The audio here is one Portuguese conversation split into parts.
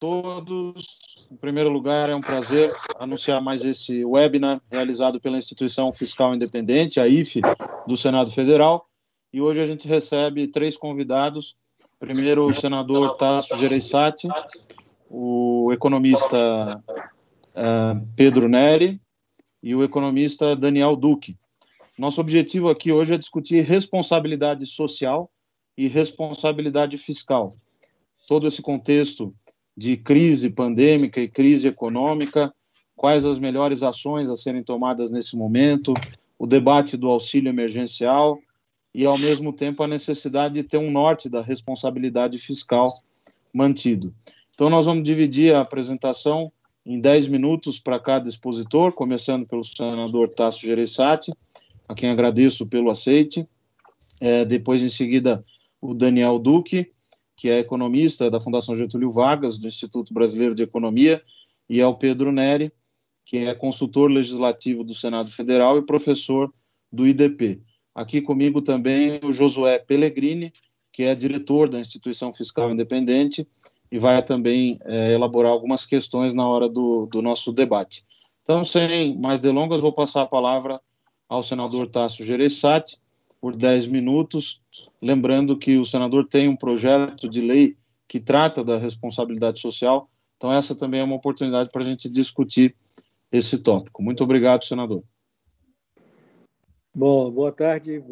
todos. Em primeiro lugar, é um prazer anunciar mais esse webinar realizado pela Instituição Fiscal Independente, a IFE, do Senado Federal. E hoje a gente recebe 3 convidados. Primeiro, o senador Tasso Gereissati, o economista Pedro Neri e o economista Daniel Duque. Nosso objetivo aqui hoje é discutir responsabilidade social e responsabilidade fiscal. Todo esse contexto de crise pandêmica e crise econômica, quais as melhores ações a serem tomadas nesse momento, o debate do auxílio emergencial e, ao mesmo tempo, a necessidade de ter um norte da responsabilidade fiscal mantido. Então, nós vamos dividir a apresentação em 10 minutos para cada expositor, começando pelo senador Tasso Gereissati, a quem agradeço pelo aceite. Depois, em seguida, o Daniel Duque, que é economista da Fundação Getúlio Vargas, do Instituto Brasileiro de Economia, e ao Pedro Neri, que é consultor legislativo do Senado Federal e professor do IDP. Aqui comigo também o Josué Pellegrini, que é diretor da Instituição Fiscal Independente e vai também elaborar algumas questões na hora do nosso debate. Então, sem mais delongas, vou passar a palavra ao senador Tasso Gereissati por 10 minutos, lembrando que o senador tem um projeto de lei que trata da responsabilidade social, então essa também é uma oportunidade para a gente discutir esse tópico. Muito obrigado, senador. Bom, boa tarde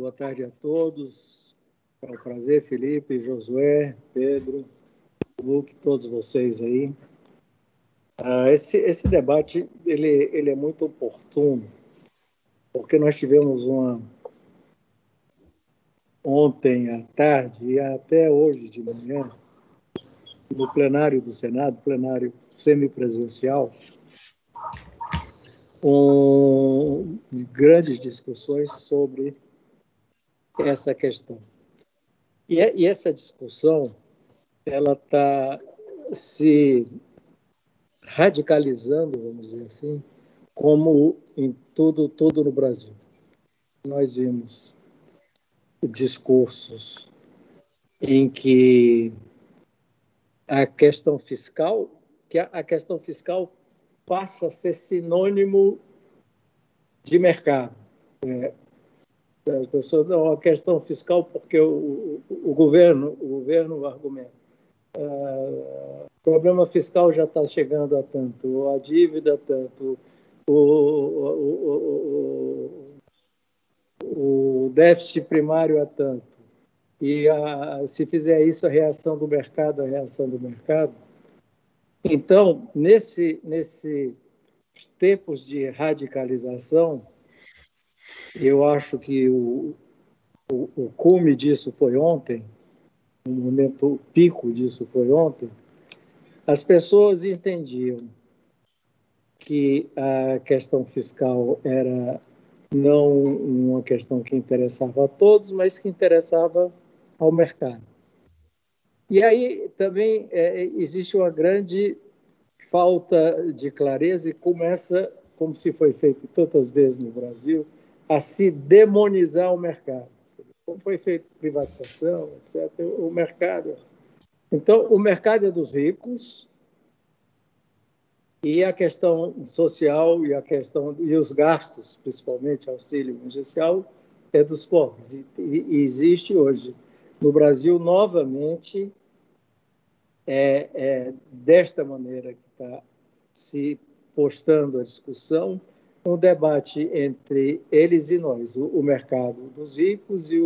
a todos. É um prazer, Felipe, Josué, Pedro, Luke, todos vocês aí. Esse debate ele é muito oportuno, porque nós tivemos ontem à tarde e até hoje de manhã, no plenário do Senado, plenário semipresencial, grandes discussões sobre essa questão. E essa discussão ela está se radicalizando, vamos dizer assim, como em tudo no Brasil. Nós vimos discursos em que a questão fiscal passa a ser sinônimo de mercado. As pessoas não, a questão fiscal porque o governo argumenta. O problema fiscal já está chegando a tanto, a dívida tanto, o déficit primário a tanto. E se fizer isso, a reação do mercado. Então, nesses tempos de radicalização, eu acho que o cume disso foi ontem, o momento pico disso foi ontem. As pessoas entendiam que a questão fiscal era não uma questão que interessava a todos, mas que interessava ao mercado. E aí também existe uma grande falta de clareza e começa, como se foi feito tantas vezes no Brasil, a se demonizar o mercado. Como foi feito privatização, etc., o mercado. Então, o mercado é dos ricos e a questão social e os gastos, principalmente auxílio emergencial, é dos pobres. E existe hoje, no Brasil, novamente, desta maneira que está se postando a discussão, um debate entre eles e nós, o mercado dos ricos e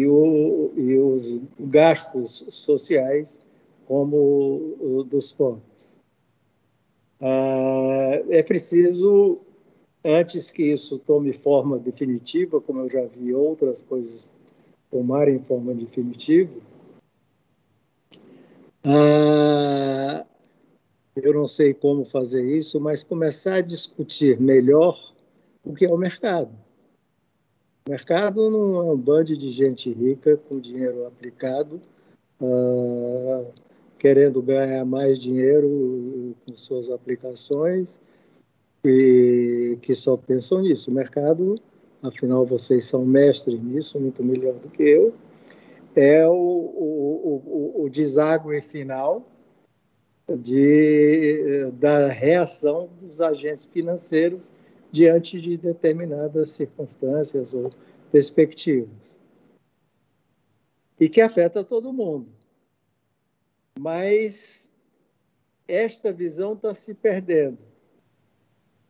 os gastos sociais como o dos pobres. É preciso, antes que isso tome forma definitiva, como eu já vi outras coisas tomarem forma definitiva, eu não sei como fazer isso, mas começar a discutir melhor o que é o mercado. O mercado não é um bando de gente rica com dinheiro aplicado, querendo ganhar mais dinheiro com suas aplicações e que só pensam nisso. O mercado, afinal, vocês são mestres nisso, muito melhor do que eu, é o deságue final da reação dos agentes financeiros diante de determinadas circunstâncias ou perspectivas, e que afeta todo mundo. Mas esta visão está se perdendo.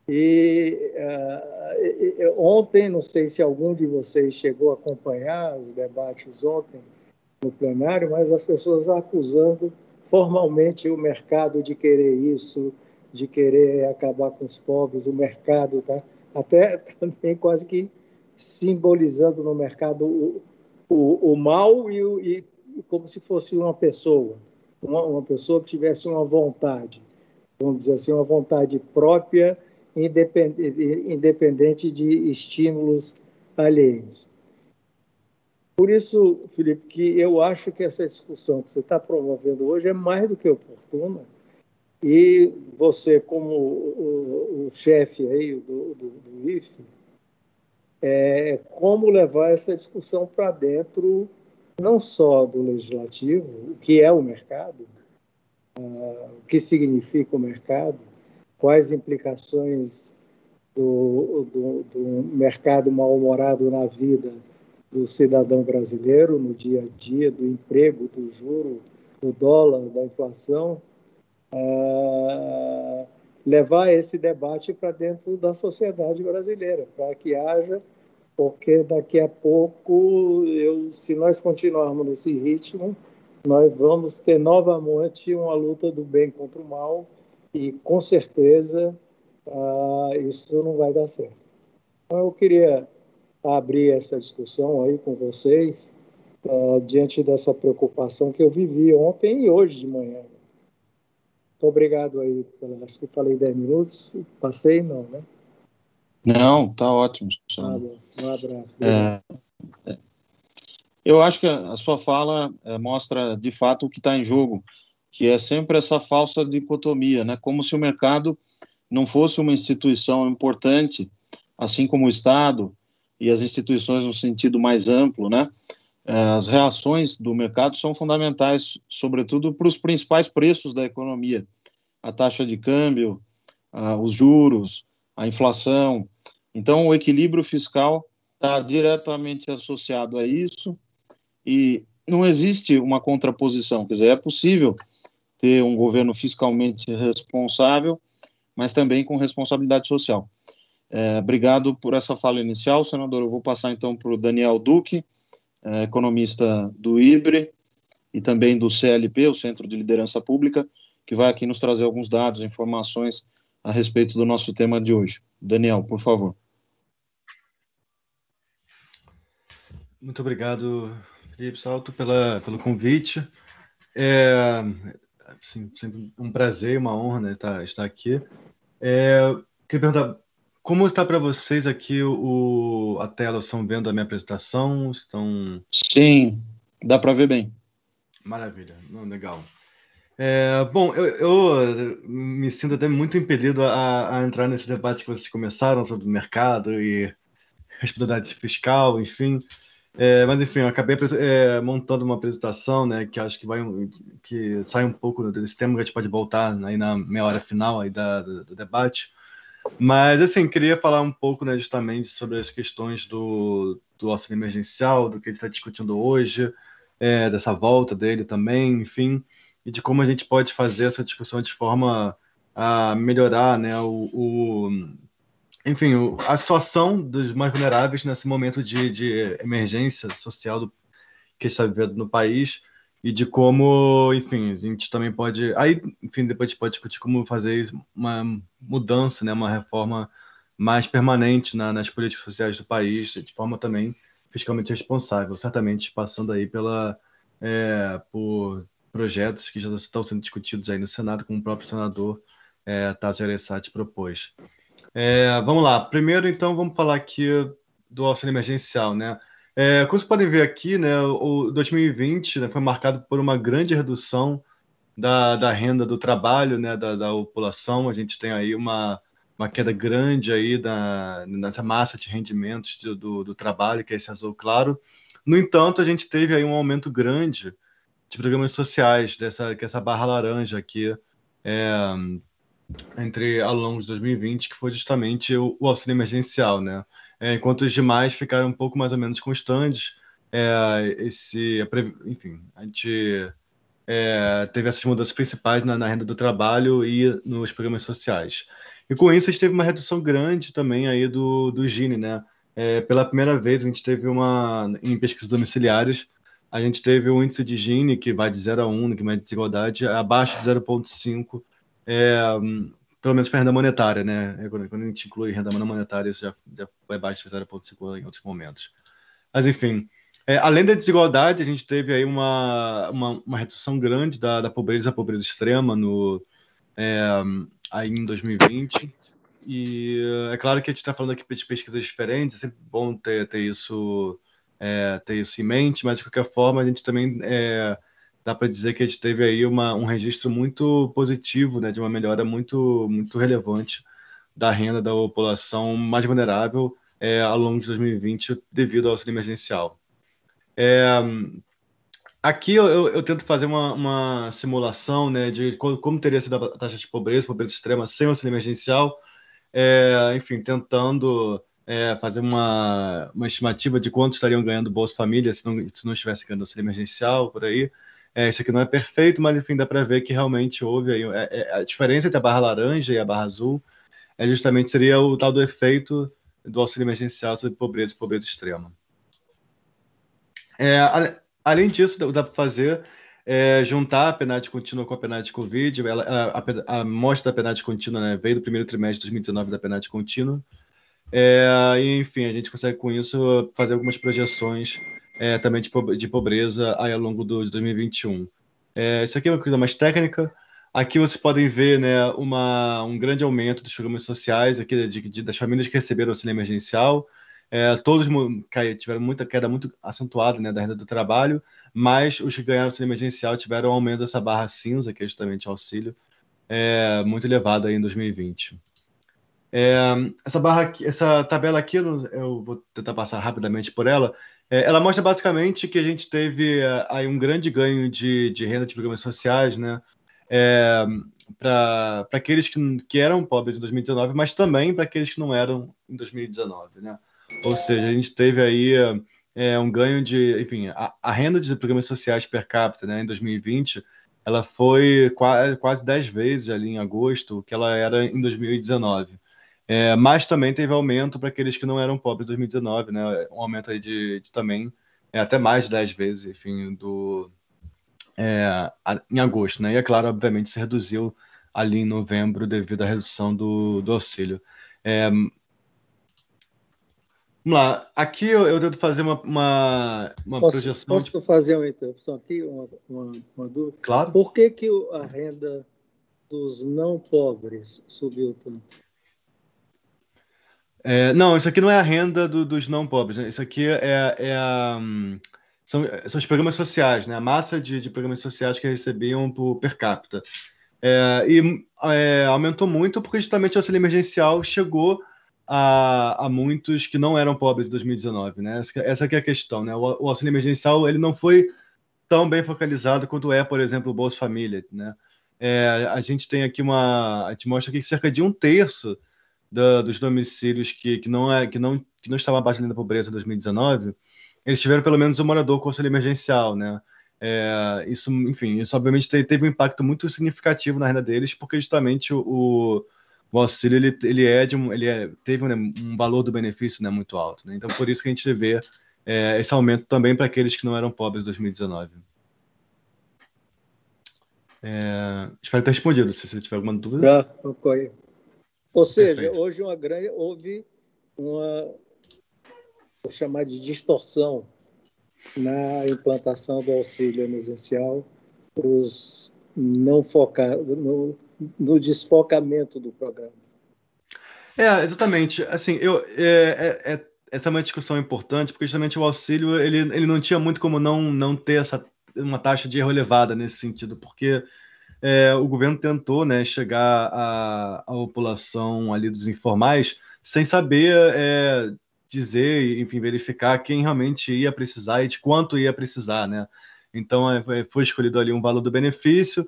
E ontem, não sei se algum de vocês chegou a acompanhar os debates ontem no plenário, mas as pessoas acusando formalmente o mercado de querer isso, de querer acabar com os pobres, o mercado, tá? Até também quase que simbolizando no mercado o mal e como se fosse uma pessoa que tivesse uma vontade, vamos dizer assim, uma vontade própria, independente de estímulos alheios. Por isso, Felipe, que eu acho que essa discussão que você está promovendo hoje é mais do que oportuna, e você, como o chefe aí do IFE, como levar essa discussão para dentro, não só do legislativo, o que é o mercado, o que significa o mercado, quais implicações do mercado mal-humorado na vida do cidadão brasileiro, no dia a dia, do emprego, do juro, do dólar, da inflação, levar esse debate para dentro da sociedade brasileira, para que haja, porque daqui a pouco, se nós continuarmos nesse ritmo, nós vamos ter novamente uma luta do bem contra o mal, e com certeza isso não vai dar certo. Então, eu queria abrir essa discussão aí com vocês, diante dessa preocupação que eu vivi ontem e hoje de manhã. Muito obrigado aí, acho que falei 10 minutos, passei não, né? Não, tá ótimo. Um abraço. Eu acho que a sua fala mostra, de fato, o que está em jogo, que é sempre essa falsa dicotomia, né? Como se o mercado não fosse uma instituição importante, assim como o Estado e as instituições no sentido mais amplo, né? As reações do mercado são fundamentais, sobretudo para os principais preços da economia, a taxa de câmbio, os juros, a inflação. Então, o equilíbrio fiscal está diretamente associado a isso, e não existe uma contraposição. Quer dizer, é possível ter um governo fiscalmente responsável, mas também com responsabilidade social. Obrigado por essa fala inicial, senador. Eu vou passar então para o Daniel Duque, economista do IBRE e também do CLP, o Centro de Liderança Pública, que vai aqui nos trazer alguns dados, informações a respeito do nosso tema de hoje. Daniel, por favor. Muito obrigado, Felipe Salto, pelo convite. Assim, sempre um prazer e uma honra, né, estar aqui. Queria perguntar, como está para vocês aqui a tela? Estão vendo a minha apresentação? Sim, dá para ver bem. Maravilha, legal. Bom, eu me sinto até muito impelido a entrar nesse debate que vocês começaram sobre o mercado e responsabilidade fiscal, enfim. Mas, enfim, eu acabei montando uma apresentação, né, que acho que sai um pouco desse tema, que a gente pode voltar aí na meia hora final aí do debate. Mas, assim, queria falar um pouco, né, justamente sobre as questões do auxílio emergencial, do que a gente está discutindo hoje, dessa volta dele também, enfim, e de como a gente pode fazer essa discussão de forma a melhorar, né, enfim, a situação dos mais vulneráveis nesse momento de emergência social que está vivendo no país, e de como, enfim, a gente também pode... Aí, enfim, depois a gente pode discutir como fazer uma mudança, né, uma reforma mais permanente nas políticas sociais do país, de forma também fiscalmente responsável, certamente passando aí por projetos que já estão sendo discutidos aí no Senado, como o próprio senador Tasso Gereissati propôs. Vamos lá. Primeiro, então, vamos falar aqui do auxílio emergencial, né? Como vocês podem ver aqui, né, o 2020, né, foi marcado por uma grande redução da renda do trabalho, né, da população. A gente tem aí uma queda grande aí nessa massa de rendimentos do trabalho, que é esse azul claro. No entanto, a gente teve aí um aumento grande de programas sociais, que é essa barra laranja aqui, ao longo de 2020, que foi justamente o auxílio emergencial, né? Enquanto os demais ficaram um pouco mais ou menos constantes, enfim, a gente teve essas mudanças principais na renda do trabalho e nos programas sociais. E com isso a gente teve uma redução grande também aí do Gini, né? Pela primeira vez a gente teve em pesquisas domiciliares, a gente teve um índice de Gini que vai de 0 a 1, que mede desigualdade, abaixo de 0,5, pelo menos para renda monetária, né? Quando a gente inclui renda monetária, isso já vai abaixo de 0,5 em outros momentos. Mas, enfim, além da desigualdade, a gente teve aí uma redução grande da pobreza extrema aí em 2020. E é claro que a gente está falando aqui de pesquisas diferentes, é sempre bom ter isso em mente, mas de qualquer forma a gente também dá para dizer que a gente teve aí um registro muito positivo, né, de uma melhora muito, muito relevante da renda da população mais vulnerável ao longo de 2020 devido ao auxílio emergencial. Aqui eu tento fazer uma simulação, né, de como teria sido a taxa de pobreza extrema sem o auxílio emergencial, enfim, tentando fazer uma estimativa de quanto estariam ganhando Bolsa Família se não estivesse ganhando auxílio emergencial, por aí. Isso aqui não é perfeito, mas enfim, dá para ver que realmente houve aí, a diferença entre a barra laranja e a barra azul justamente seria o tal do efeito do auxílio emergencial sobre pobreza e pobreza extrema. Além disso, dá para fazer juntar a PNAD contínua com a PNAD Covid. A amostra da PNAD contínua, né, veio do primeiro trimestre de 2019 da PNAD contínua. E, enfim, a gente consegue com isso fazer algumas projeções também de pobreza aí ao longo de 2021. Isso aqui é uma coisa mais técnica. Aqui vocês podem ver, né, um grande aumento dos programas sociais aqui das famílias que receberam auxílio emergencial. Todos tiveram muita queda muito acentuada, né, da renda do trabalho, mas os que ganharam auxílio emergencial tiveram um aumento dessa barra cinza, que é justamente o auxílio, muito elevado aí em 2020. Essa tabela aqui, eu vou tentar passar rapidamente por ela. Ela mostra basicamente que a gente teve aí um grande ganho de renda de programas sociais, né? Para aqueles que eram pobres em 2019, mas também para aqueles que não eram em 2019, né? Ou seja, a gente teve aí um ganho enfim, a renda de programas sociais per capita, né, em 2020, ela foi quase 10 vezes ali em agosto o que ela era em 2019. Mas também teve aumento para aqueles que não eram pobres em 2019, né? Um aumento aí de também até mais de 10 vezes, enfim, em agosto, né? E é claro, obviamente, se reduziu ali em novembro devido à redução do auxílio. Vamos lá, aqui eu tento fazer uma projeção. Posso fazer uma interrupção aqui, uma dúvida? Claro. Por que a renda dos não pobres subiu tanto? Não, isso aqui não é a renda dos não pobres, né? Isso aqui são os programas sociais, né? A massa de programas sociais que recebiam por per capita. Aumentou muito porque justamente o auxílio emergencial chegou a muitos que não eram pobres em 2019, né? Essa que é a questão, né? O auxílio emergencial ele não foi tão bem focalizado quanto por exemplo, o Bolsa Família, né? A gente tem aqui a gente mostra aqui que cerca de 1/3 dos domicílios que não estavam abaixo da linha da pobreza em 2019, eles tiveram pelo menos um morador com auxílio emergencial, né? Isso obviamente teve um impacto muito significativo na renda deles, porque justamente o auxílio teve um valor do benefício, né, muito alto, né? Então por isso que a gente vê esse aumento também para aqueles que não eram pobres em 2019. Espero ter respondido. Se você tiver alguma dúvida. Ok. Ou seja, Perfeito. hoje houve vou chamar de distorção na implantação do auxílio emergencial, os não focados no desfocamento do programa. Exatamente. Assim, essa é uma discussão importante, porque justamente o auxílio ele não tinha muito como não ter uma taxa de erro elevada nesse sentido, porque o governo tentou, né, chegar à população ali dos informais sem saber dizer, enfim, verificar quem realmente ia precisar e de quanto ia precisar, né? Então foi escolhido ali um valor do benefício,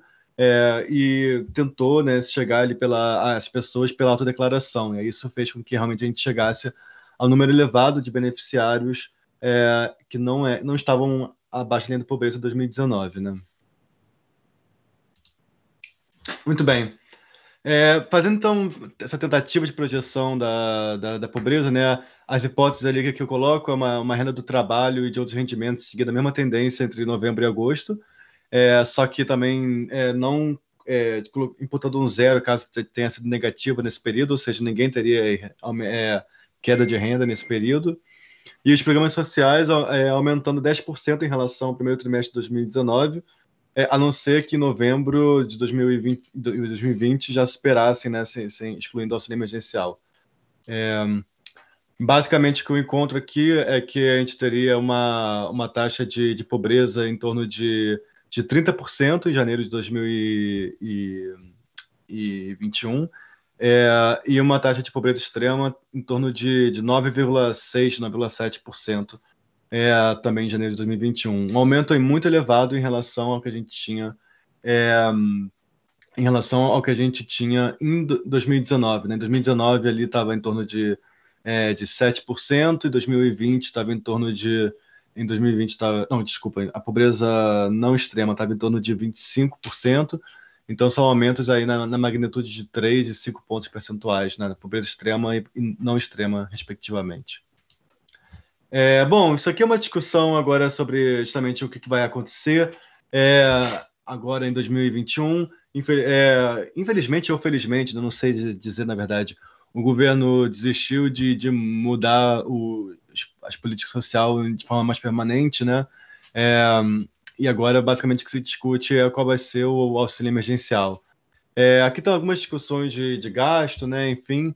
e tentou, né, chegar ali às pessoas pela autodeclaração. E isso fez com que realmente a gente chegasse ao número elevado de beneficiários que não estavam abaixo da linha da pobreza em 2019, né? Muito bem. Fazendo, então, essa tentativa de projeção da pobreza, né, as hipóteses ali que eu coloco é uma renda do trabalho e de outros rendimentos seguindo a mesma tendência entre novembro e agosto, só que também não imputando um zero caso tenha sido negativa nesse período, ou seja, ninguém teria queda de renda nesse período. E os programas sociais aumentando 10% em relação ao primeiro trimestre de 2019, a não ser que em novembro de 2020 já superassem, né, excluindo o auxílio emergencial. Basicamente, o que eu encontro aqui é que a gente teria uma taxa de pobreza em torno de 30% em janeiro de 2021, e uma taxa de pobreza extrema em torno de 9,6%, 9,7%. Também em janeiro de 2021. Um aumento muito elevado em relação ao que a gente tinha em 2019. Né? Em 2019 ali estava em torno de 7%, e 2020 estava em torno de... Em 2020 a pobreza não extrema estava em torno de 25%, então são aumentos aí na magnitude de 3 e 5 pontos percentuais, né? Na pobreza extrema e não extrema, respectivamente. Bom, isso aqui é uma discussão agora sobre justamente o que vai acontecer agora em 2021. Infelizmente ou felizmente, não sei dizer na verdade, o governo desistiu de mudar as políticas sociais de forma mais permanente, né? E agora, basicamente, o que se discute é qual vai ser o auxílio emergencial. Aqui estão algumas discussões de gasto, né? Enfim,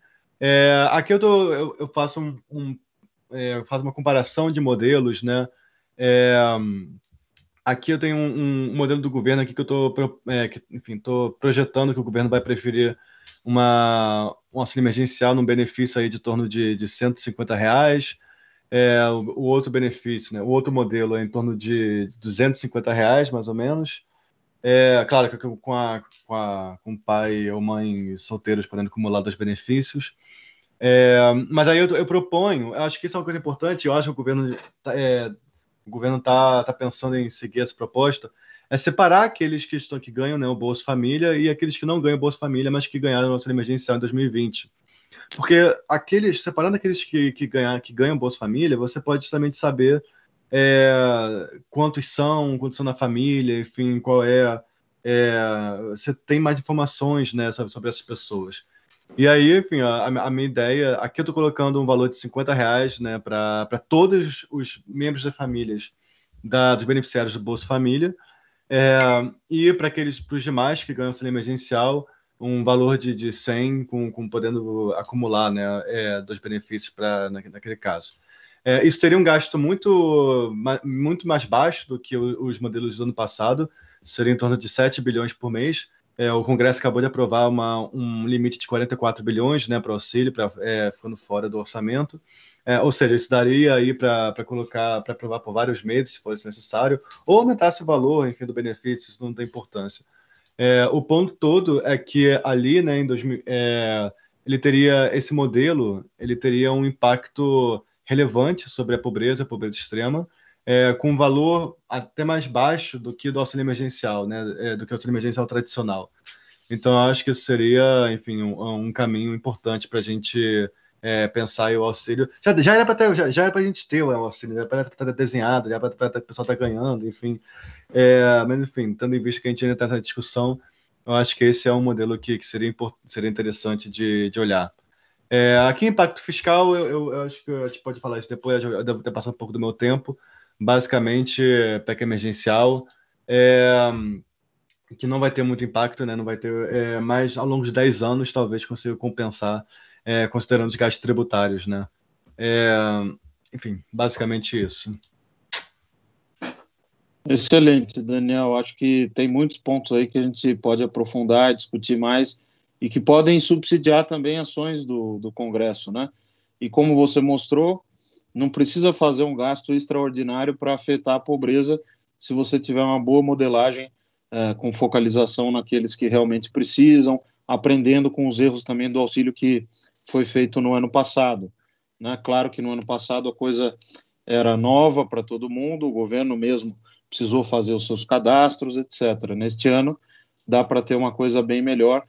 aqui eu faço faz uma comparação de modelos, né? Aqui eu tenho um modelo do governo aqui que eu estou projetando que o governo vai preferir um auxílio emergencial num benefício aí de torno de R$150. O outro benefício, né? O outro modelo é em torno de R$250, mais ou menos. Claro que com pai ou mãe solteiros podendo acumular 2 benefícios. Mas aí eu proponho, eu acho que isso é uma coisa importante, eu acho que o governo tá pensando em seguir essa proposta, separar aqueles que ganham, né, o Bolsa Família e aqueles que não ganham o Bolsa Família, mas que ganharam o auxílio emergencial em 2020. Porque separando aqueles que ganham o Bolsa Família, você pode justamente saber quantos são na família, enfim, você tem mais informações, né, sobre essas pessoas. E aí, enfim, a minha ideia... Aqui eu estou colocando um valor de R$50, né, para todos os membros das famílias dos beneficiários do Bolsa Família, e para os demais que ganham auxílio emergencial, um valor de 100, podendo acumular, né, 2 benefícios naquele caso. Isso teria um gasto muito mais baixo do que os modelos do ano passado, seria em torno de 7 bilhões por mês. O Congresso acabou de aprovar um limite de 44 bilhões, né, para o auxílio, ficando fora do orçamento. Ou seja, isso daria aí para aprovar por vários meses, se fosse necessário, ou aumentasse o valor, enfim, do benefício, isso não tem importância. O ponto todo é que ali, né, esse modelo, ele teria um impacto relevante sobre a pobreza extrema, com um valor até mais baixo do que do auxílio emergencial, né, do que o auxílio emergencial tradicional. Então, eu acho que isso seria, enfim, um caminho importante para a gente pensar aí o auxílio. Já era para a gente ter o auxílio, já era para estar desenhado, já era para o pessoal estar ganhando, enfim. Mas, enfim, tendo em vista que a gente ainda está nessa discussão, eu acho que esse é um modelo que seria interessante de olhar. Aqui, impacto fiscal, eu acho que a gente pode falar isso depois, eu devo ter passado um pouco do meu tempo. Basicamente, PEC emergencial, que não vai ter muito impacto, né? Não vai ter, mas ao longo de 10 anos talvez consiga compensar, considerando os gastos tributários, né? Enfim, basicamente isso. Excelente, Daniel. Acho que tem muitos pontos aí que a gente pode aprofundar, discutir mais e que podem subsidiar também ações do Congresso, né? E como você mostrou, não precisa fazer um gasto extraordinário para afetar a pobreza se você tiver uma boa modelagem com focalização naqueles que realmente precisam, aprendendo com os erros também do auxílio que foi feito no ano passado, né? Claro que no ano passado a coisa era nova para todo mundo, o governo mesmo precisou fazer os seus cadastros, etc. Neste ano dá para ter uma coisa bem melhor.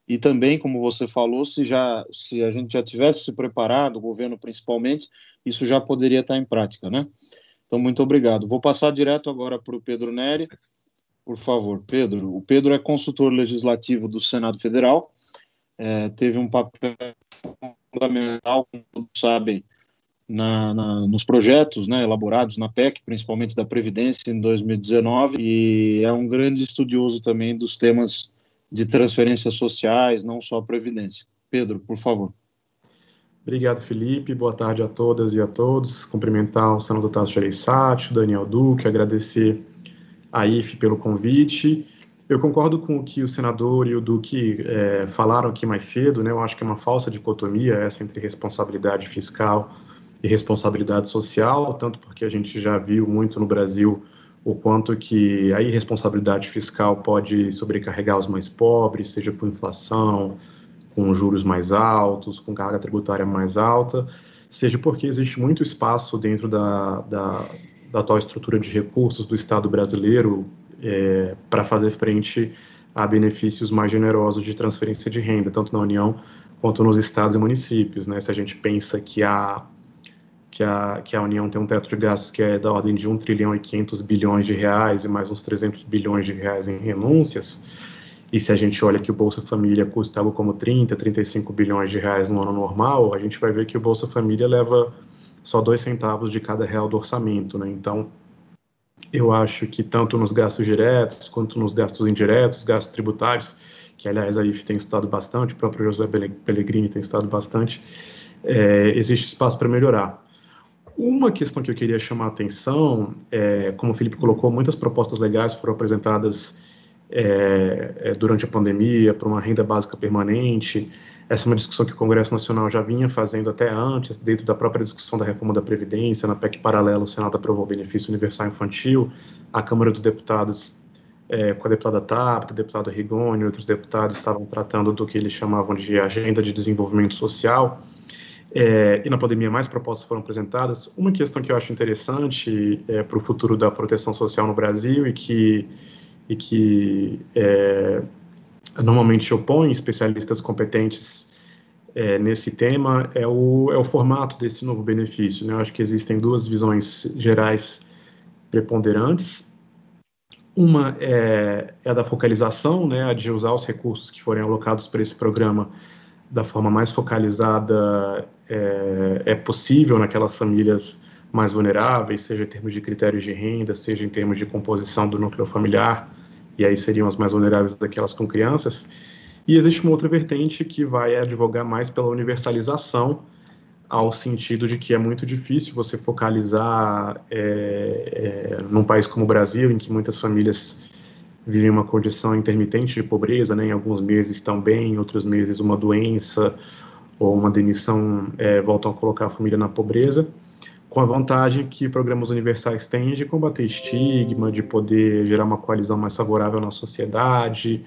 E também, como você falou, se a gente já tivesse se preparado, o governo principalmente, isso já poderia estar em prática, né? Então, muito obrigado. Vou passar direto agora para o Pedro Neri. Por favor, Pedro. O Pedro é consultor legislativo do Senado Federal, teve um papel fundamental, como todos sabem, nos projetos, né, elaborados na PEC, principalmente da Previdência em 2019, e é um grande estudioso também dos temas de transferências sociais, não só a Previdência. Pedro, por favor. Obrigado, Felipe. Boa tarde a todas e a todos. Cumprimentar o senador Tasso Gereissati, o Daniel Duque, agradecer a IFE pelo convite. Eu concordo com o que o senador e o Duque falaram aqui mais cedo, né? Eu acho que é uma falsa dicotomia essa entre responsabilidade fiscal e responsabilidade social, tanto porque a gente já viu muito no Brasil o quanto que a irresponsabilidade fiscal pode sobrecarregar os mais pobres, seja por inflação, com juros mais altos, com carga tributária mais alta, seja porque existe muito espaço dentro da atual estrutura de recursos do Estado brasileiro para fazer frente a benefícios mais generosos de transferência de renda, tanto na União quanto nos estados e municípios, né? Se a gente pensa que a União tem um teto de gastos que é da ordem de 1 trilhão e 500 bilhões de reais e mais uns 300 bilhões de reais em renúncias, e se a gente olha que o Bolsa Família custa algo como 30, 35 bilhões de reais no ano normal, a gente vai ver que o Bolsa Família leva só 2 centavos de cada real do orçamento, né? Então, eu acho que tanto nos gastos diretos quanto nos gastos indiretos, gastos tributários, que aliás a IFE tem estudado bastante, o próprio José Pellegrini tem estudado bastante, existe espaço para melhorar. Uma questão que eu queria chamar a atenção, como o Felipe colocou, muitas propostas legais foram apresentadas durante a pandemia para uma renda básica permanente. Essa é uma discussão que o Congresso Nacional já vinha fazendo até antes, dentro da própria discussão da reforma da Previdência. Na PEC paralela, o Senado aprovou o benefício universal infantil, a Câmara dos Deputados, com a deputada Tabata, o deputado Rigoni e outros deputados estavam tratando do que eles chamavam de agenda de desenvolvimento social. E na pandemia mais propostas foram apresentadas. Uma questão que eu acho interessante para o futuro da proteção social no Brasil e que normalmente opõe especialistas competentes nesse tema é o formato desse novo benefício, né? Eu acho que existem 2 visões gerais preponderantes. Uma é a da focalização, né, a de usar os recursos que forem alocados para esse programa da forma mais focalizada possível naquelas famílias mais vulneráveis, seja em termos de critérios de renda, seja em termos de composição do núcleo familiar, e aí seriam as mais vulneráveis daquelas com crianças. E existe uma outra vertente que vai advogar mais pela universalização, ao sentido de que é muito difícil você focalizar num país como o Brasil, em que muitas famílias vivem uma condição intermitente de pobreza, né? Em alguns meses estão bem, em outros meses uma doença ou uma demissão voltam a colocar a família na pobreza, com a vantagem que programas universais têm de combater estigma, de poder gerar uma coalizão mais favorável na sociedade,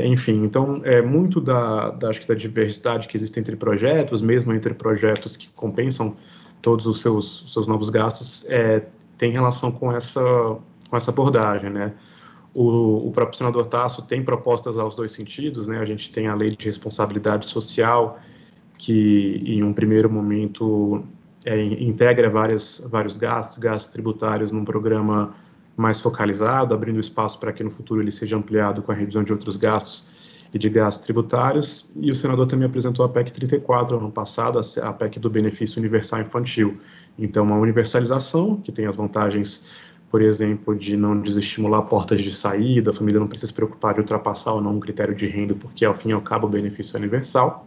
enfim. Então, muito acho que da diversidade que existe entre projetos, mesmo entre projetos que compensam todos os seus novos gastos, tem relação com essa abordagem, né? O próprio senador Tasso tem propostas aos 2 sentidos, né? A gente tem a lei de responsabilidade social, que em um primeiro momento integra vários gastos tributários num programa mais focalizado, abrindo espaço para que no futuro ele seja ampliado com a revisão de outros gastos e de gastos tributários. E o senador também apresentou a PEC 34 ano passado, a PEC do benefício universal infantil. Então, uma universalização que tem as vantagens, por exemplo, de não desestimular portas de saída, a família não precisa se preocupar de ultrapassar ou não um critério de renda, porque ao fim e ao cabo o benefício é universal.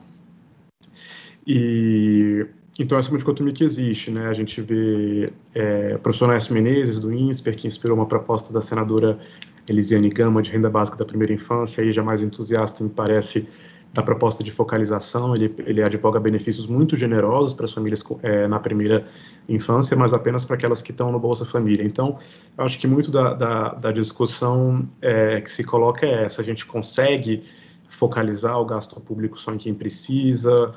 Então, essa é uma dicotomia que existe, né? A gente vê o professor Naércio Menezes, do INSPER, que inspirou uma proposta da senadora Elisiane Gama de renda básica da primeira infância, aí já mais entusiasta, me parece, da proposta de focalização. Ele advoga benefícios muito generosos para as famílias na primeira infância, mas apenas para aquelas que estão no Bolsa Família. Então, eu acho que muito da discussão que se coloca é essa: a gente consegue focalizar o gasto público só em quem precisa.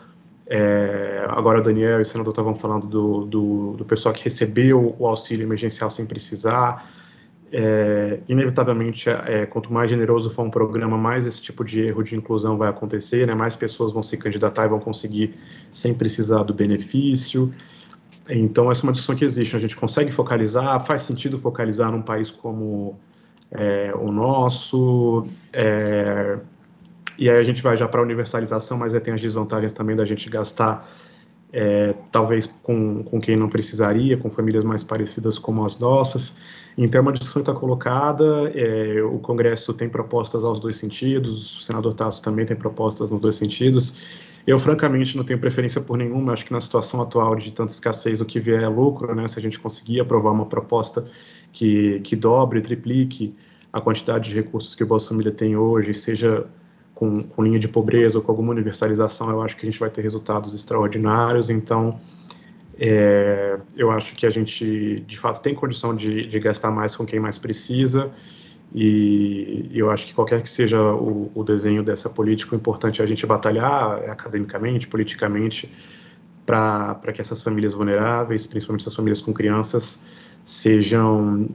Agora o Daniel e o senador estavam falando do pessoal que recebeu o auxílio emergencial sem precisar. Inevitavelmente, quanto mais generoso for um programa, mais esse tipo de erro de inclusão vai acontecer, né? Mais pessoas vão se candidatar e vão conseguir sem precisar do benefício. Então, essa é uma discussão que existe. A gente consegue focalizar, faz sentido focalizar num país como o nosso, e aí a gente vai já para a universalização, mas tem as desvantagens também da gente gastar talvez com quem não precisaria, com famílias mais parecidas como as nossas. Então, é uma discussão que está colocada, o Congresso tem propostas aos dois sentidos, o senador Tasso também tem propostas nos dois sentidos. Eu, francamente, não tenho preferência por nenhuma. Acho que na situação atual de tanta escassez, o que vier é lucro, né? Se a gente conseguir aprovar uma proposta que dobre, triplique a quantidade de recursos que o Bolsa Família tem hoje, seja com linha de pobreza ou com alguma universalização, eu acho que a gente vai ter resultados extraordinários. Então, eu acho que a gente, de fato, tem condição de gastar mais com quem mais precisa, e eu acho que qualquer que seja o desenho dessa política, o importante é a gente batalhar academicamente, politicamente, para que essas famílias vulneráveis, principalmente essas famílias com crianças, sejam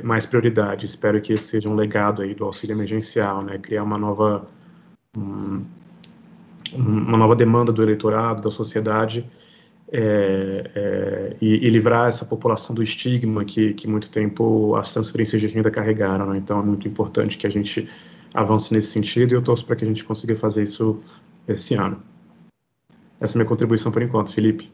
mais prioridade. Espero que esse seja um legado aí do auxílio emergencial, né? Criar uma nova demanda do eleitorado, da sociedade, e livrar essa população do estigma que muito tempo as transferências de renda carregaram, né? Então é muito importante que a gente avance nesse sentido, e eu torço para que a gente consiga fazer isso esse ano. Essa é a minha contribuição por enquanto, Felipe.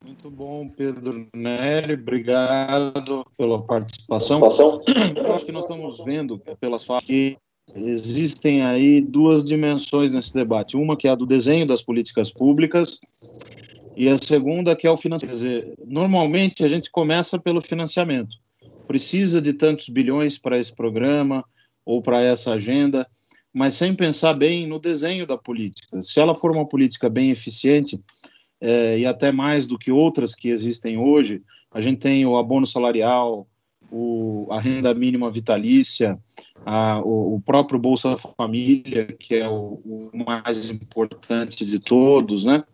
Muito bom, Pedro Neri, obrigado pela participação. Eu acho que nós estamos vendo, pelas falas, que existem aí duas dimensões nesse debate. Uma que é a do desenho das políticas públicas, e a segunda que é o financiamento. Quer dizer, normalmente a gente começa pelo financiamento. Precisa de tantos bilhões para esse programa ou para essa agenda, mas sem pensar bem no desenho da política. Se ela for uma política bem eficiente, e até mais do que outras que existem hoje, a gente tem o abono salarial, a renda mínima vitalícia, o próprio Bolsa Família, que é o mais importante de todos, né?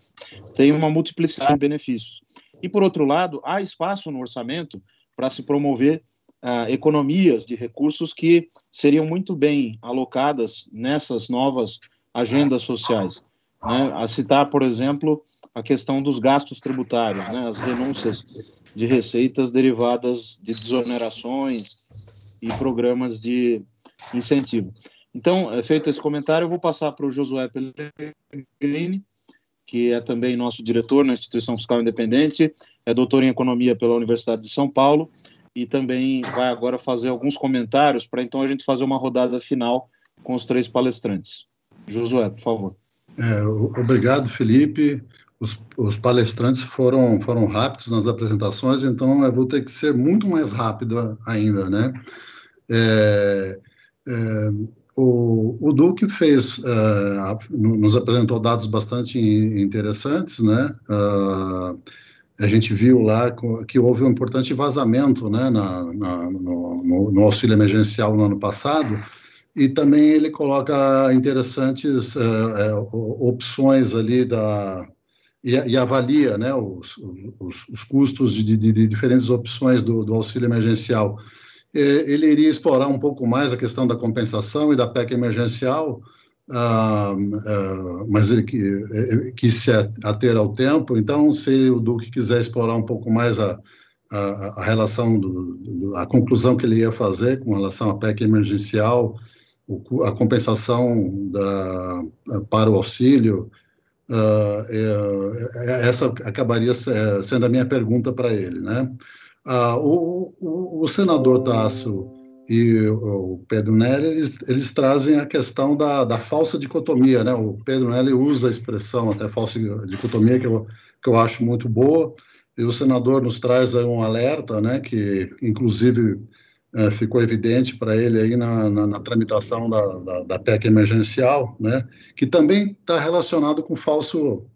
Tem uma multiplicidade de benefícios. E, por outro lado, há espaço no orçamento para se promover economias de recursos que seriam muito bem alocadas nessas novas agendas sociais. Né? A citar, por exemplo, a questão dos gastos tributários, né? As renúncias de receitas derivadas de desonerações e programas de incentivo. Então, feito esse comentário, eu vou passar para o Josué Pellegrini, que é também nosso diretor na Instituição Fiscal Independente, é doutor em Economia pela Universidade de São Paulo, e também vai agora fazer alguns comentários para então a gente fazer uma rodada final com os três palestrantes. Josué, por favor. Obrigado, Felipe. Os palestrantes foram rápidos nas apresentações, então eu vou ter que ser muito mais rápido ainda, né? O Duque nos apresentou dados bastante interessantes, né? A gente viu lá que houve um importante vazamento, né, no auxílio emergencial no ano passado, e também ele coloca interessantes opções ali e avalia, né, os custos de diferentes opções do auxílio emergencial. Ele iria explorar um pouco mais a questão da compensação e da PEC emergencial, mas ele quis se ater ao tempo. Então, se o Duque quiser explorar um pouco mais a relação, a conclusão que ele ia fazer com relação à PEC emergencial, a compensação para o auxílio, essa acabaria sendo a minha pergunta para ele, né? O senador Tasso e o Pedro Neri, eles trazem a questão da falsa dicotomia, né? O Pedro Neri usa a expressão até falsa dicotomia, que eu acho muito boa, e o senador nos traz aí um alerta, né? Que, inclusive, ficou evidente para ele aí na tramitação da PEC emergencial, né, que também está relacionado com um falso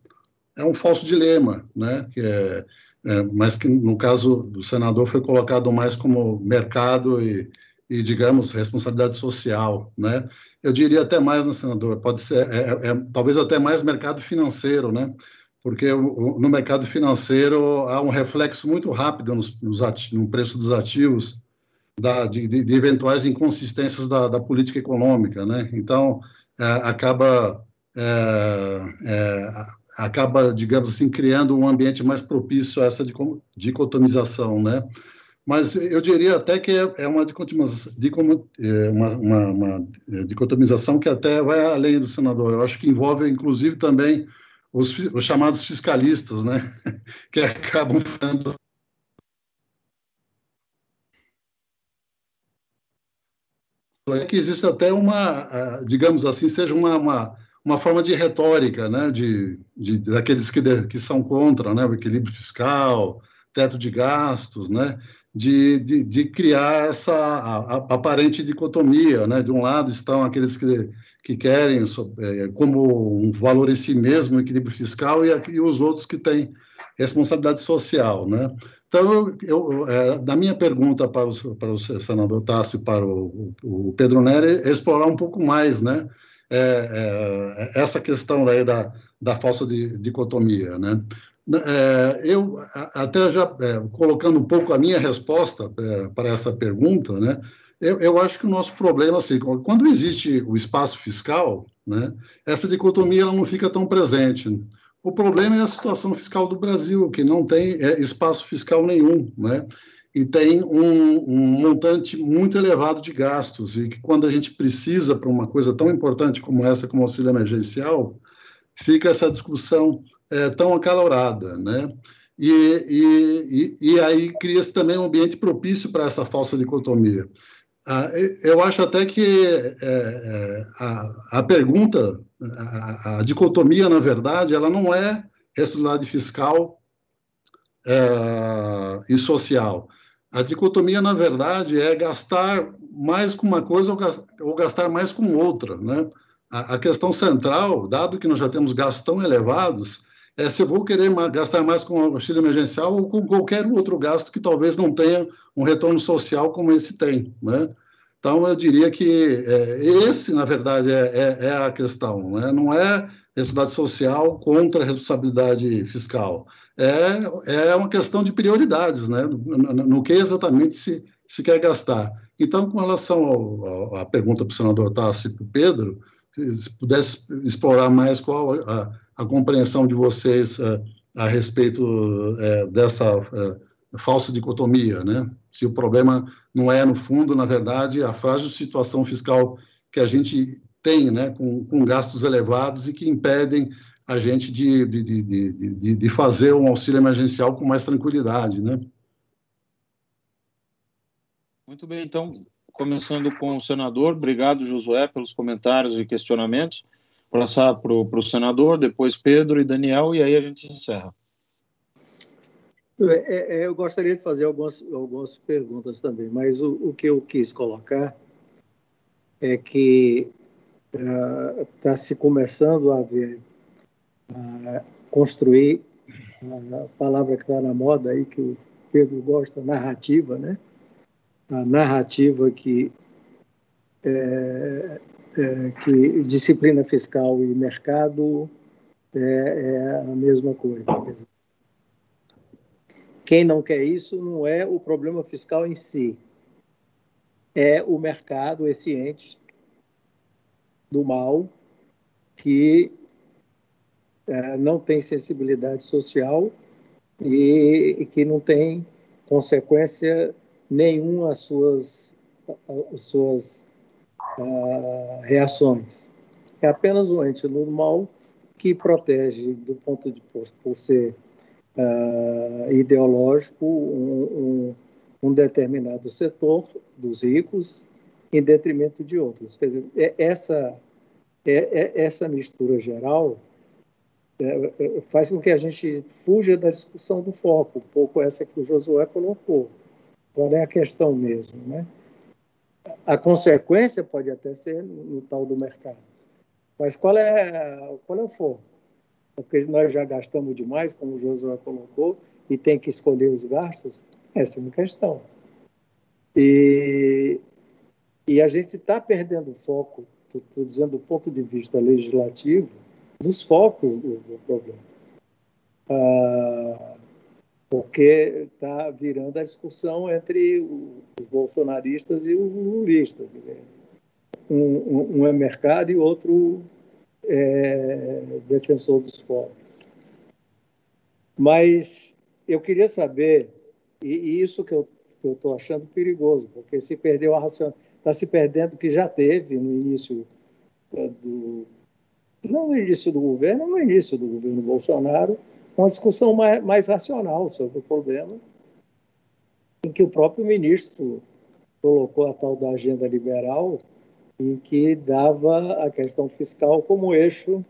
dilema, né, mas que no caso do senador foi colocado mais como mercado e digamos, responsabilidade social, né? Eu diria até mais, no senador, pode ser, talvez até mais mercado financeiro, né? Porque no mercado financeiro há um reflexo muito rápido no preço dos ativos, de eventuais inconsistências da política econômica, né? Então, acaba, digamos assim, criando um ambiente mais propício a essa dicotomização, né? Mas eu diria até que é uma dicotomização que até vai além do senador. Eu acho que envolve, inclusive, também os chamados fiscalistas, né? Que acabam falando. É que existe até digamos assim, seja uma forma de retórica, né? Daqueles que são contra, né? O equilíbrio fiscal, teto de gastos, né? De criar essa aparente dicotomia, né? De um lado estão aqueles que querem como um valor em si mesmo, equilíbrio fiscal, e os outros que têm responsabilidade social, né? Então, da minha pergunta para o senador Tássio e para o Pedro Nery é explorar um pouco mais, né? Essa questão daí da falsa dicotomia, né? Eu até já colocando um pouco a minha resposta para essa pergunta, né? Eu acho que o nosso problema, assim, quando existe o espaço fiscal, né, essa dicotomia ela não fica tão presente. O problema é a situação fiscal do Brasil, que não tem espaço fiscal nenhum, né? E tem um montante muito elevado de gastos, e que quando a gente precisa para uma coisa tão importante como essa, como auxílio emergencial, fica essa discussão tão acalorada, né? E aí cria-se também um ambiente propício para essa falsa dicotomia. Eu acho até que a pergunta, a dicotomia, na verdade, ela não é responsabilidade fiscal e social. A dicotomia, na verdade, é gastar mais com uma coisa ou gastar mais com outra, né? A questão central, dado que nós já temos gastos tão elevados, é se eu vou querer gastar mais com o auxílio emergencial ou com qualquer outro gasto que talvez não tenha um retorno social como esse tem, né? Então, eu diria que esse, na verdade, é a questão, né? Não é responsabilidade social contra a responsabilidade fiscal. É uma questão de prioridades, né? No que exatamente se quer gastar. Então, com relação à pergunta para o senador Tássio e para o Pedro, se pudesse explorar mais qual a compreensão de vocês a respeito dessa falsa dicotomia, né? Se o problema não é, no fundo, na verdade, a frágil situação fiscal que a gente tem, né, com gastos elevados e que impedem a gente de fazer um auxílio emergencial com mais tranquilidade, né? Muito bem, então, começando com o senador. Obrigado, Josué, pelos comentários e questionamentos. Passar para o senador, depois Pedro e Daniel, e aí a gente encerra. Eu gostaria de fazer algumas perguntas também, mas o que eu quis colocar é que está se começando a construir a palavra que está na moda aí, que o Pedro gosta, narrativa, né? A narrativa que disciplina fiscal e mercado é a mesma coisa. Quem não quer isso não é o problema fiscal em si, é o mercado, esse ente do mal que não tem sensibilidade social e que não tem consequência nenhuma às suas reações. É apenas um ente do mal que protege, do ponto de por ser ideológico, um determinado setor dos ricos em detrimento de outros. Quer dizer, essa mistura geral faz com que a gente fuja da discussão do foco, um pouco essa que o Josué colocou. Qual é a questão mesmo, né? A consequência pode até ser no tal do mercado. Mas qual é o foco? Porque nós já gastamos demais, como o Josué colocou, e tem que escolher os gastos? Essa é uma questão. E a gente está perdendo o foco, estou dizendo do ponto de vista legislativo, dos focos do problema. Porque está virando a discussão entre os bolsonaristas e os lulistas. Um é mercado e outro é defensor dos pobres. Mas eu queria saber, e isso que eu estou achando perigoso, porque se perdeu a racionalidade, está se perdendo o que já teve no início não no início do governo, no início do governo Bolsonaro, uma discussão mais racional sobre o problema, em que o próprio ministro colocou a tal da agenda liberal, em que dava a questão fiscal como eixo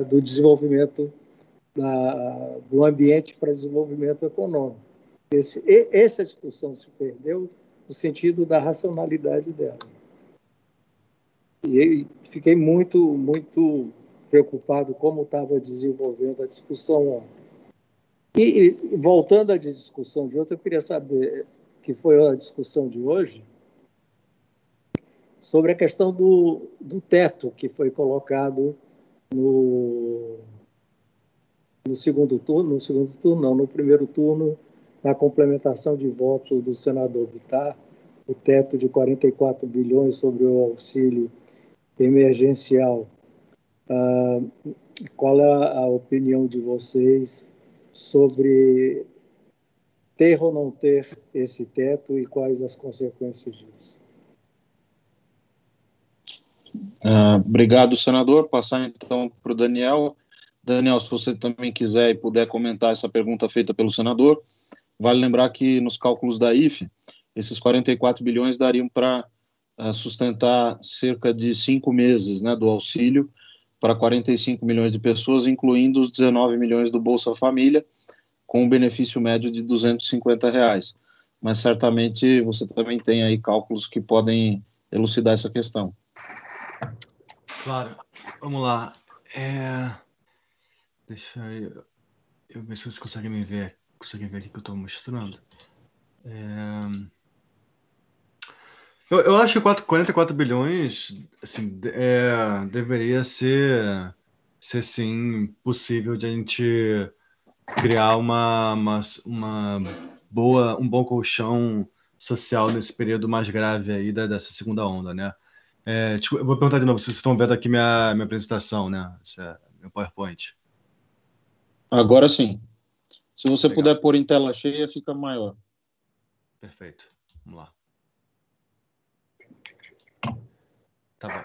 do desenvolvimento, do ambiente para desenvolvimento econômico. Essa discussão se perdeu no sentido da racionalidade dela. E fiquei muito preocupado como estava desenvolvendo a discussão ontem. E voltando à discussão de ontem, eu queria saber, que foi a discussão de hoje, sobre a questão do teto que foi colocado no primeiro turno, na complementação de voto do senador Bittar, o teto de 44 bilhões sobre o auxílio emergencial. Qual é a opinião de vocês sobre ter ou não ter esse teto e quais as consequências disso? Obrigado, senador. Passar então para o Daniel. Daniel, se você também quiser e puder comentar essa pergunta feita pelo senador, vale lembrar que nos cálculos da IFE, esses 44 bilhões dariam para sustentar cerca de 5 meses, né, do auxílio para 45 milhões de pessoas, incluindo os 19 milhões do Bolsa Família, com um benefício médio de R$250. Mas certamente você também tem aí cálculos que podem elucidar essa questão. Claro. Vamos lá. Deixa eu ver se vocês conseguem me ver. Conseguem ver aqui que eu estou mostrando. Eu acho que 44 bilhões assim, deveria ser sim possível de a gente criar um bom colchão social nesse período mais grave aí dessa segunda onda, né? Eu vou perguntar de novo se vocês estão vendo aqui minha apresentação, né? Esse é meu PowerPoint. Agora sim. Se você Legal. puder pôr em tela cheia, fica maior. Perfeito. Vamos lá. Tá bom.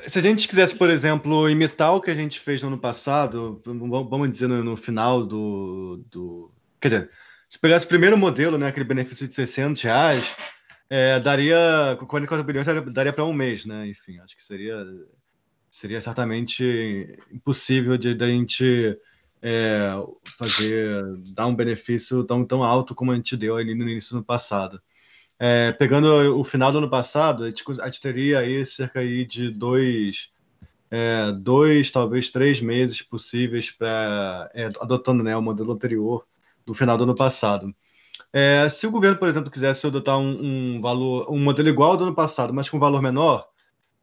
Se a gente quisesse, por exemplo, imitar o que a gente fez no ano passado, vamos dizer no final Quer dizer, se pegasse o primeiro modelo, né, aquele benefício de R$600, daria 44 bilhões, daria para um mês, né? Enfim, acho que seria certamente impossível de a gente dar um benefício tão alto como a gente deu ali no início do ano passado. Pegando o final do ano passado, a gente teria aí cerca aí de dois, talvez 3 meses possíveis para adotando, né, o modelo anterior do final do ano passado. Se o governo, por exemplo, quisesse adotar um modelo igual ao do ano passado, mas com um valor menor,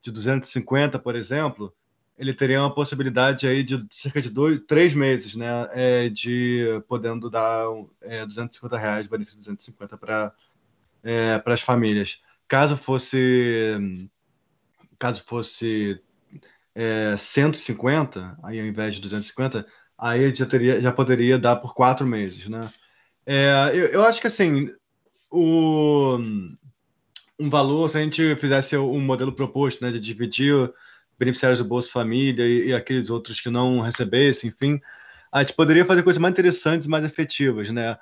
de 250, por exemplo, ele teria uma possibilidade aí de cerca de 3 meses, né, podendo dar R$250, benefício de 250 para as famílias. Caso fosse 150, aí ao invés de 250, aí já poderia dar por 4 meses, né? Eu acho que assim, um valor, se a gente fizesse um modelo proposto, né, de dividir beneficiários do Bolsa Família e aqueles outros que não recebessem, enfim, a gente poderia fazer coisas mais interessantes e mais efetivas, né?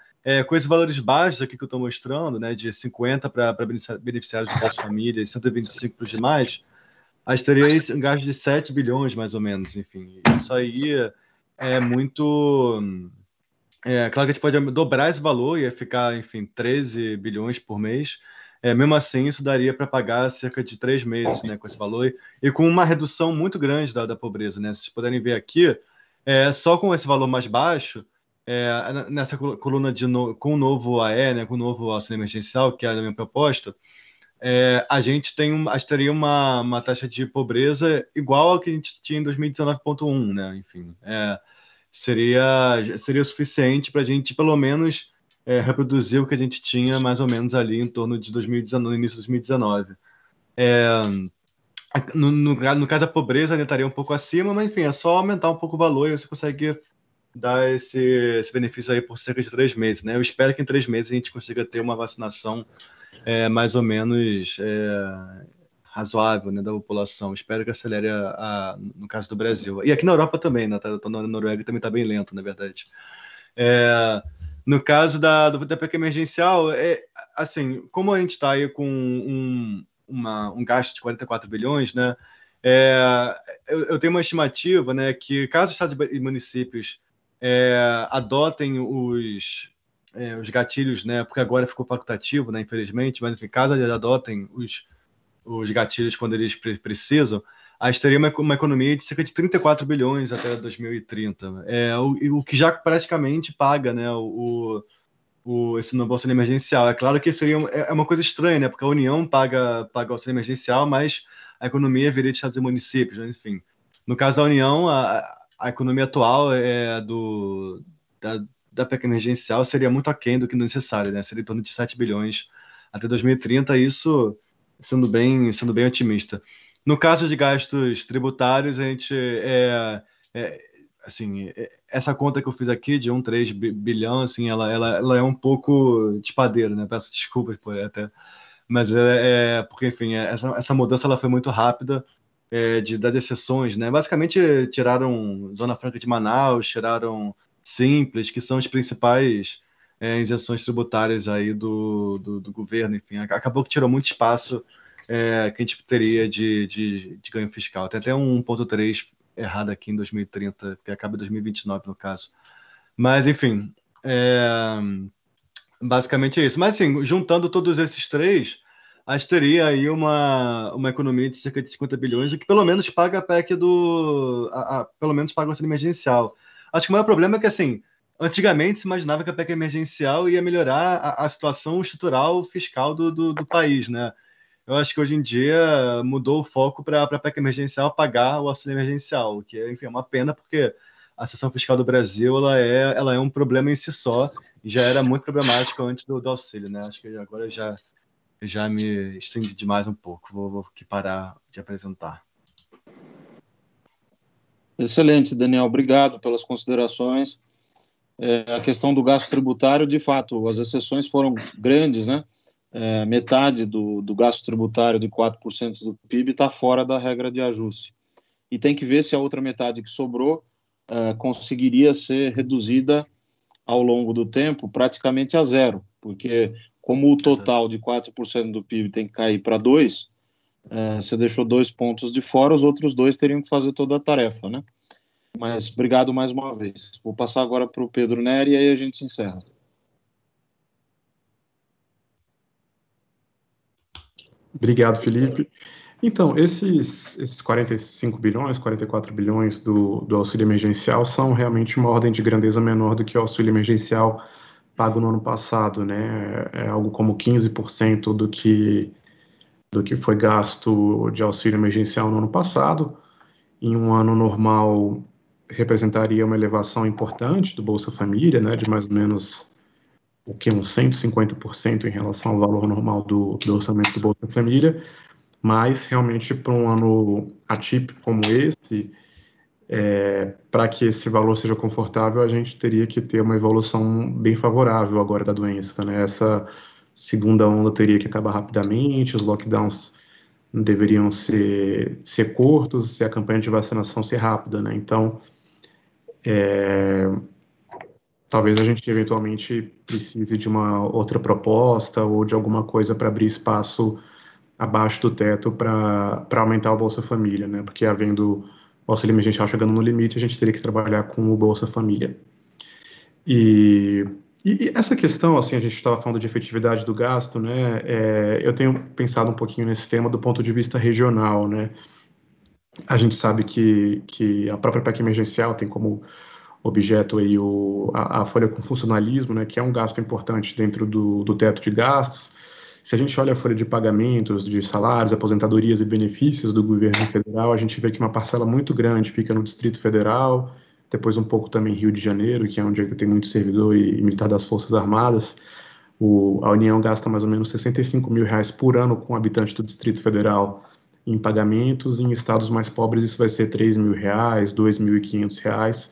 Com esses valores baixos aqui que eu estou mostrando, né, de 50 para beneficiários do Bolsa Família e 125 para os demais, a gente teria um gasto de 7 bilhões, mais ou menos, enfim. Isso aí é muito claro que a gente pode dobrar esse valor, ia ficar, enfim, 13 bilhões por mês. Mesmo assim, isso daria para pagar cerca de 3 meses, né, com esse valor, e com uma redução muito grande da pobreza, né? Se vocês puderem ver aqui, só com esse valor mais baixo, nessa coluna com o novo AE, né, com o novo auxílio emergencial, que é a minha proposta, a gente teria uma taxa de pobreza igual ao que a gente tinha em 2019,1, né? Enfim, seria suficiente para a gente, pelo menos, reproduzir o que a gente tinha mais ou menos ali em torno de 2019, no início de 2019. No caso da pobreza, ainda estaria um pouco acima, mas enfim, é só aumentar um pouco o valor e você consegue dar esse benefício aí por cerca de 3 meses, né? Eu espero que em 3 meses a gente consiga ter uma vacinação mais ou menos razoável, né, da população. Espero que acelere no caso do Brasil. E aqui na Europa também, né? Na Noruega também está bem lento, na verdade. No caso da PEC emergencial, assim, como a gente está aí com um gasto de 44 bilhões, né? Eu tenho uma estimativa, né, que caso estados e municípios adotem os gatilhos, né, porque agora ficou facultativo, né, infelizmente, mas enfim, caso eles adotem os gatilhos quando eles precisam, a gente teria uma economia de cerca de 34 bilhões até 2030. O que já praticamente paga, né, esse novo auxílio emergencial. É claro que seria uma coisa estranha, né, porque a União paga o auxílio emergencial, mas a economia viria de estados e municípios, né, enfim. No caso da União, a economia atual da PEC emergencial seria muito aquém do que necessário, né? Seria em torno de 7 bilhões até 2030, isso sendo bem otimista. No caso de gastos tributários, a gente assim, essa conta que eu fiz aqui de 1,3 bilhão, assim, ela é um pouco de padeiro, né? Peço desculpas por até, mas porque, enfim, essa mudança ela foi muito rápida, das exceções, né? Basicamente tiraram Zona Franca de Manaus, tiraram Simples, que são as principais isenções tributárias aí do governo, enfim, acabou que tirou muito espaço que a gente teria de ganho fiscal. Tem até um 1,3 errado aqui em 2030, que acaba em 2029 no caso. Mas, enfim, basicamente é isso. Mas, assim, juntando todos esses três, a gente teria aí uma economia de cerca de 50 bilhões, o que pelo menos paga a PEC pelo menos paga o auxílio emergencial. Acho que o maior problema é que, assim, antigamente se imaginava que a PEC emergencial ia melhorar a situação estrutural fiscal do país, né? Eu acho que hoje em dia mudou o foco para a PEC emergencial pagar o auxílio emergencial, o que enfim, é uma pena, porque a situação fiscal do Brasil ela é um problema em si só, e já era muito problemática antes do auxílio, né? Acho que agora já me estendi demais um pouco, vou aqui parar de apresentar. Excelente, Daniel, obrigado pelas considerações. A questão do gasto tributário, de fato, as exceções foram grandes, né? Metade do gasto tributário de 4% do PIB está fora da regra de ajuste. E tem que ver se a outra metade que sobrou conseguiria ser reduzida ao longo do tempo praticamente a zero, porque como o total de 4% do PIB tem que cair para 2%, você deixou 2 pontos de fora, os outros 2 teriam que fazer toda a tarefa, né? Mas obrigado mais uma vez. Vou passar agora para o Pedro Neri e aí a gente se encerra. Obrigado, Felipe. Então, esses 45 bilhões, 44 bilhões do auxílio emergencial são realmente uma ordem de grandeza menor do que o auxílio emergencial pago no ano passado, né? É algo como 15% do que foi gasto de auxílio emergencial no ano passado. Em um ano normal, representaria uma elevação importante do Bolsa Família, né? De mais ou menos uns 150% em relação ao valor normal do orçamento do Bolsa Família. Mas, realmente, para um ano atípico como esse, para que esse valor seja confortável, a gente teria que ter uma evolução bem favorável agora da doença, né? Essa segunda onda teria que acabar rapidamente, os lockdowns deveriam ser curtos e a campanha de vacinação ser rápida, né? Então, talvez a gente eventualmente precise de uma outra proposta ou de alguma coisa para abrir espaço abaixo do teto para aumentar o Bolsa Família, né? Porque havendo o auxílio emergencial chegando no limite, a gente teria que trabalhar com o Bolsa Família. E essa questão, assim, a gente estava falando de efetividade do gasto, né? Eu tenho pensado um pouquinho nesse tema do ponto de vista regional, né? A gente sabe que a própria PEC emergencial tem como objeto aí a folha com funcionalismo, né? Que é um gasto importante dentro do teto de gastos. Se a gente olha a folha de pagamentos, de salários, aposentadorias e benefícios do governo federal, a gente vê que uma parcela muito grande fica no Distrito Federal, depois um pouco também Rio de Janeiro, que é onde tem muito servidor e militar das Forças Armadas. A União gasta mais ou menos R$ 65.000 por ano com habitante do Distrito Federal em pagamentos, e em estados mais pobres isso vai ser R$ 3.000, R$ 2.500,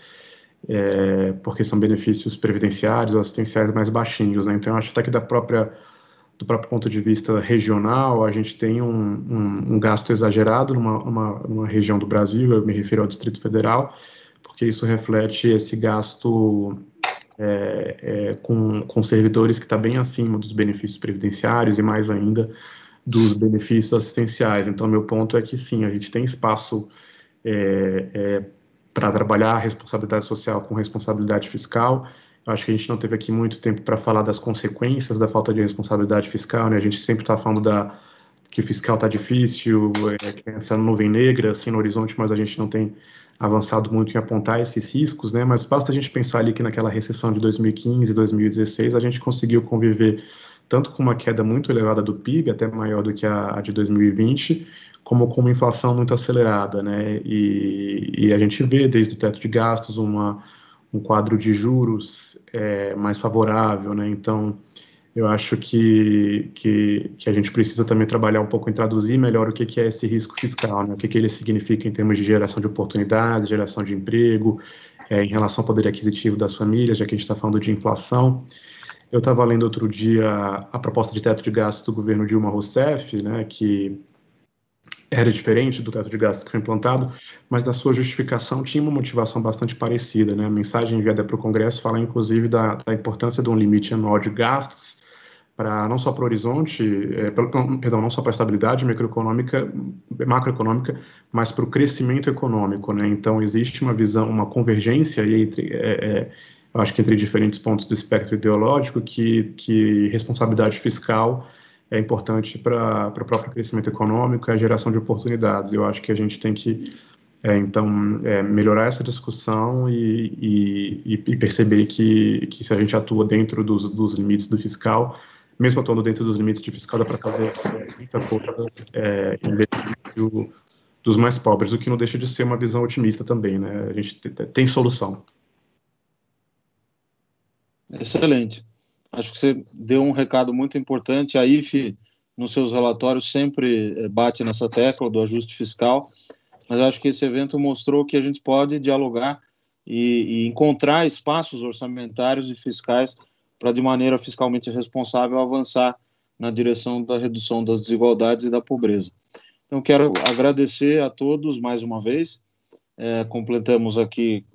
porque são benefícios previdenciários ou assistenciais mais baixinhos, né? Então, eu acho até que do próprio ponto de vista regional, a gente tem um gasto exagerado numa região do Brasil, eu me refiro ao Distrito Federal, porque isso reflete esse gasto com servidores que está bem acima dos benefícios previdenciários e mais ainda dos benefícios assistenciais. Então, meu ponto é que sim, a gente tem espaço para trabalhar a responsabilidade social com responsabilidade fiscal. Eu acho que a gente não teve aqui muito tempo para falar das consequências da falta de responsabilidade fiscal, né? A gente sempre está falando que fiscal está difícil, que tem essa nuvem negra assim no horizonte, mas a gente não tem avançado muito em apontar esses riscos, né? Mas basta a gente pensar ali que naquela recessão de 2015 e 2016 a gente conseguiu conviver tanto com uma queda muito elevada do PIB, até maior do que a de 2020, como com uma inflação muito acelerada, né? E a gente vê desde o teto de gastos um quadro de juros mais favorável, né? Então, eu acho que a gente precisa também trabalhar um pouco em traduzir melhor o que é esse risco fiscal, né? O que ele significa em termos de geração de oportunidades, geração de emprego, em relação ao poder aquisitivo das famílias, já que a gente está falando de inflação. Eu estava lendo outro dia a proposta de teto de gastos do governo Dilma Rousseff, né, que era diferente do teto de gastos que foi implantado, mas na sua justificação tinha uma motivação bastante parecida, né? A mensagem enviada para o Congresso fala, inclusive, da importância de um limite anual de gastos, para não só para o horizonte, perdão, não só para a estabilidade macroeconômica, mas para o crescimento econômico, né? Então, existe uma visão, uma convergência aí entre, eu acho que entre diferentes pontos do espectro ideológico, que responsabilidade fiscal é importante para o próprio crescimento econômico e a geração de oportunidades. Eu acho que a gente tem que, melhorar essa discussão e perceber que se a gente atua dentro dos limites do fiscal, mesmo atuando dentro dos limites de fiscal, dá para fazer muita coisa em benefício dos mais pobres, o que não deixa de ser uma visão otimista também, né? A gente tem solução. Excelente. Acho que você deu um recado muito importante. A IFE, nos seus relatórios, sempre bate nessa tecla do ajuste fiscal, mas acho que esse evento mostrou que a gente pode dialogar e encontrar espaços orçamentários e fiscais para, de maneira fiscalmente responsável, avançar na direção da redução das desigualdades e da pobreza. Então, quero agradecer a todos mais uma vez. Completamos aqui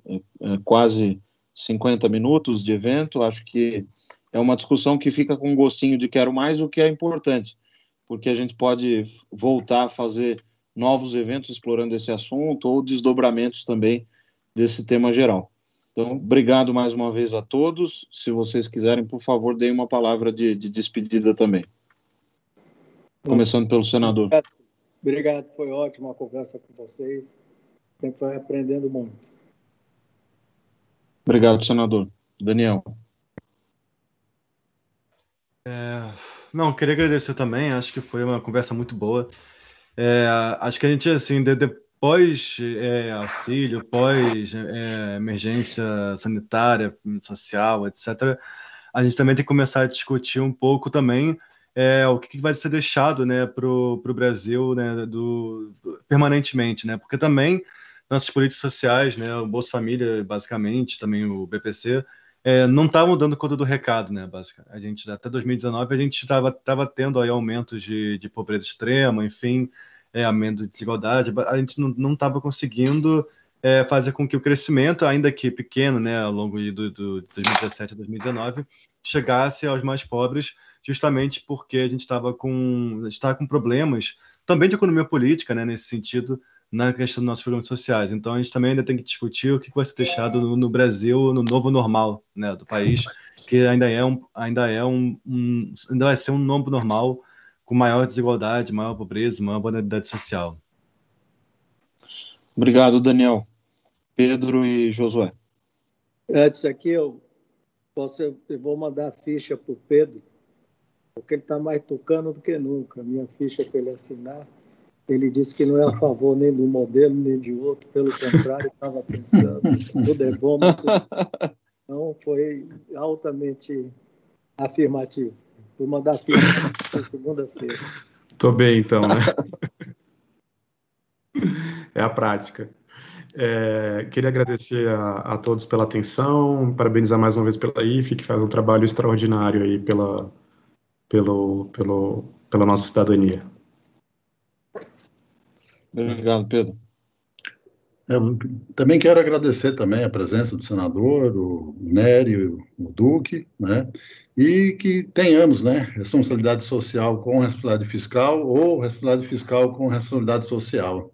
quase 50 minutos de evento. Acho que é uma discussão que fica com um gostinho de quero mais, o que é importante, porque a gente pode voltar a fazer novos eventos explorando esse assunto ou desdobramentos também desse tema geral. Então, obrigado mais uma vez a todos. Se vocês quiserem, por favor, deem uma palavra de despedida também. Começando pelo senador. Obrigado, foi ótima a conversa com vocês. Sempre vai aprendendo muito. Obrigado, senador. Daniel. Não, queria agradecer também, acho que foi uma conversa muito boa. Acho que a gente, assim, depois auxílio, pós emergência sanitária, social, etc., a gente também tem que começar a discutir um pouco também o que vai ser deixado, né, para o Brasil, né, permanentemente, né, porque também nossas políticas sociais, né, o Bolsa Família, basicamente, também o BPC, não estavam dando conta do recado, né, basicamente. A gente, até 2019, a gente estava tendo aí aumentos de pobreza extrema, enfim, aumento de desigualdade. A gente não estava conseguindo fazer com que o crescimento, ainda que pequeno, né, ao longo de 2017 a 2019, chegasse aos mais pobres, justamente porque a gente estava com problemas também de economia política, né, nesse sentido, na questão dos nossos programas sociais. Então, a gente também ainda tem que discutir o que vai ser deixado no Brasil, no novo normal, né, do país, que ainda vai ser um novo normal com maior desigualdade, maior pobreza, maior vulnerabilidade social. Obrigado, Daniel. Pedro e Josué. Antes aqui, eu vou mandar a ficha para o Pedro, porque ele está mais tucano do que nunca. A minha ficha para ele assinar. Ele disse que não é a favor nem do modelo, nem de outro, pelo contrário, estava pensando, tudo é bom, mas tudo... Então, foi altamente afirmativo. Vou mandar a ficha para segunda-feira. Tô bem, então, né? É a prática. Queria agradecer a todos pela atenção, parabenizar mais uma vez pela IFE, que faz um trabalho extraordinário aí pela nossa cidadania. Obrigado, Pedro. Eu também quero agradecer também a presença do senador, o Nery, o Duque, né? E que tenhamos, né, responsabilidade social com responsabilidade fiscal ou responsabilidade fiscal com responsabilidade social.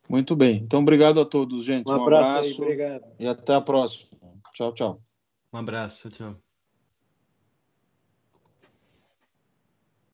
Muito bem. Então, obrigado a todos, gente. Um abraço aí, obrigado. E até a próxima. Tchau, tchau. Um abraço, tchau.